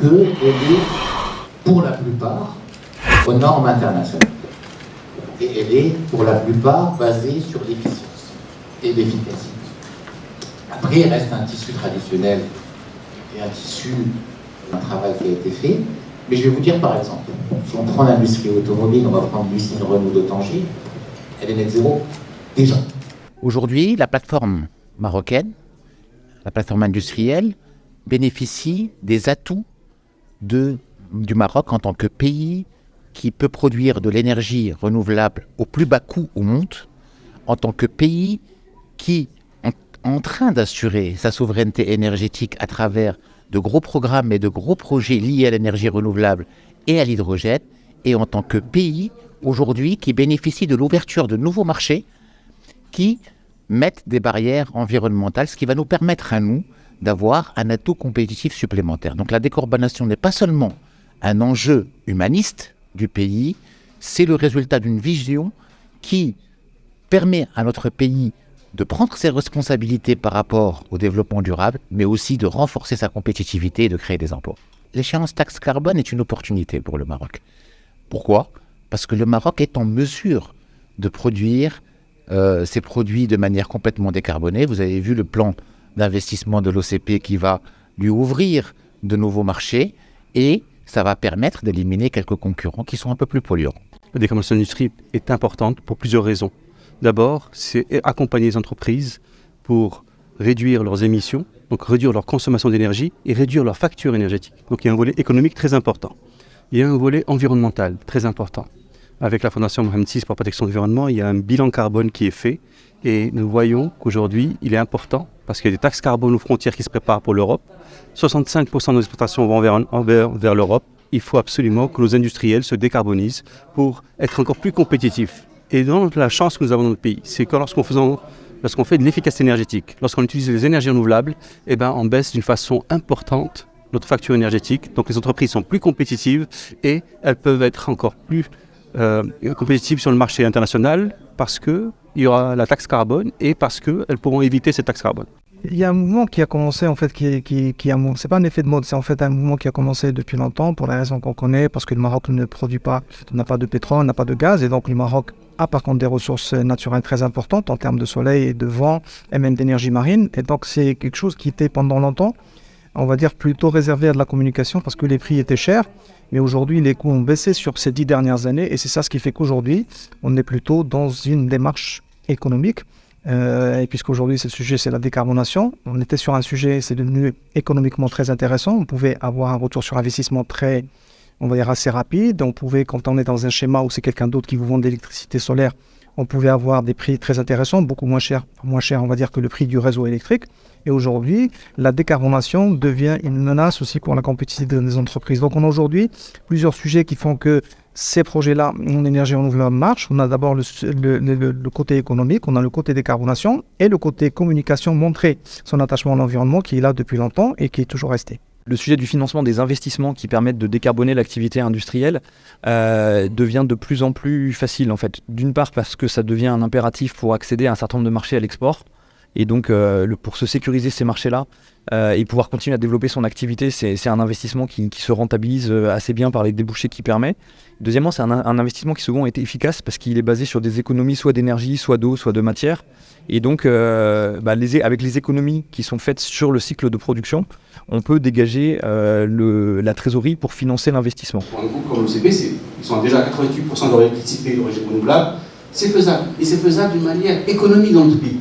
qu'elle est, pour la plupart, aux normes internationales. Et elle est, pour la plupart, basée sur l'efficience et l'efficacité. Après, il reste un tissu traditionnel et un tissu d'un travail qui a été fait. Mais je vais vous dire par exemple, si on prend l'industrie automobile, on va prendre l'usine Renault de Tanger, elle est net zéro déjà. Aujourd'hui, la plateforme marocaine, la plateforme industrielle, bénéficie des atouts du Maroc en tant que pays qui peut produire de l'énergie renouvelable au plus bas coût au monde, en tant que pays qui est en train d'assurer sa souveraineté énergétique à travers de gros programmes et de gros projets liés à l'énergie renouvelable et à l'hydrogène, et en tant que pays aujourd'hui qui bénéficie de l'ouverture de nouveaux marchés qui mettent des barrières environnementales, ce qui va nous permettre à nous d'avoir un atout compétitif supplémentaire. Donc la décarbonation n'est pas seulement un enjeu humaniste du pays, c'est le résultat d'une vision qui permet à notre pays de prendre ses responsabilités par rapport au développement durable, mais aussi de renforcer sa compétitivité et de créer des emplois. L'échéance taxe carbone est une opportunité pour le Maroc. Pourquoi ? Parce que le Maroc est en mesure de produire ses produits de manière complètement décarbonée. Vous avez vu le plan d'investissement de l'OCP qui va lui ouvrir de nouveaux marchés et ça va permettre d'éliminer quelques concurrents qui sont un peu plus polluants. La décarbonation de l'industrie est importante pour plusieurs raisons. D'abord, c'est accompagner les entreprises pour réduire leurs émissions, donc réduire leur consommation d'énergie et réduire leur facture énergétique. Donc il y a un volet économique très important. Il y a un volet environnemental très important. Avec la Fondation Mohamed VI pour la protection de l'environnement, il y a un bilan carbone qui est fait et nous voyons qu'aujourd'hui, il est important parce qu'il y a des taxes carbone aux frontières qui se préparent pour l'Europe. 65% de nos exportations vont vers l'Europe. Il faut absolument que nos industriels se décarbonisent pour être encore plus compétitifs. Et donc la chance que nous avons dans notre pays, c'est que lorsqu'on fait de l'efficacité énergétique, lorsqu'on utilise les énergies renouvelables, on baisse d'une façon importante notre facture énergétique. Donc les entreprises sont plus compétitives et elles peuvent être encore plus compétitives sur le marché international parce qu'il y aura la taxe carbone et parce qu'elles pourront éviter cette taxe carbone. Il y a un mouvement qui a commencé, en fait, c'est pas un effet de mode, c'est en fait un mouvement qui a commencé depuis longtemps pour la raison qu'on connaît, parce que le Maroc ne produit pas, n'a pas de pétrole, n'a pas de gaz, et donc le Maroc a par contre des ressources naturelles très importantes en termes de soleil et de vent, et même d'énergie marine, et donc c'est quelque chose qui était pendant longtemps, on va dire plutôt réservé à de la communication, parce que les prix étaient chers, mais aujourd'hui les coûts ont baissé sur ces 10 dernières années, et c'est ça ce qui fait qu'aujourd'hui, on est plutôt dans une démarche économique. Et puisqu'aujourd'hui c'est le sujet, c'est la décarbonation, on était sur un sujet, c'est devenu économiquement très intéressant, on pouvait avoir un retour sur investissement très, on va dire assez rapide, on pouvait, quand on est dans un schéma où c'est quelqu'un d'autre qui vous vend de l'électricité solaire, on pouvait avoir des prix très intéressants, beaucoup moins cher on va dire que le prix du réseau électrique. Et aujourd'hui, la décarbonation devient une menace aussi pour la compétitivité des entreprises. Donc on a aujourd'hui plusieurs sujets qui font que ces projets-là en énergie renouvelable marchent. On a d'abord le côté économique, on a le côté décarbonation et le côté communication, montrer son attachement à l'environnement qui est là depuis longtemps et qui est toujours resté. Le sujet du financement des investissements qui permettent de décarboner l'activité industrielle devient de plus en plus facile en fait. D'une part parce que ça devient un impératif pour accéder à un certain nombre de marchés à l'export. Et donc pour se sécuriser ces marchés-là et pouvoir continuer à développer son activité, c'est un investissement qui se rentabilise assez bien par les débouchés qu'il permet. Deuxièmement, c'est un investissement qui souvent est efficace parce qu'il est basé sur des économies soit d'énergie, soit d'eau, soit de matière. Et donc avec les économies qui sont faites sur le cycle de production, on peut dégager la trésorerie pour financer l'investissement. Pour un groupe comme l'OCP, ils sont déjà à 88% de leur électricité d'origine renouvelable. C'est faisable. Et c'est faisable d'une manière économique dans notre pays.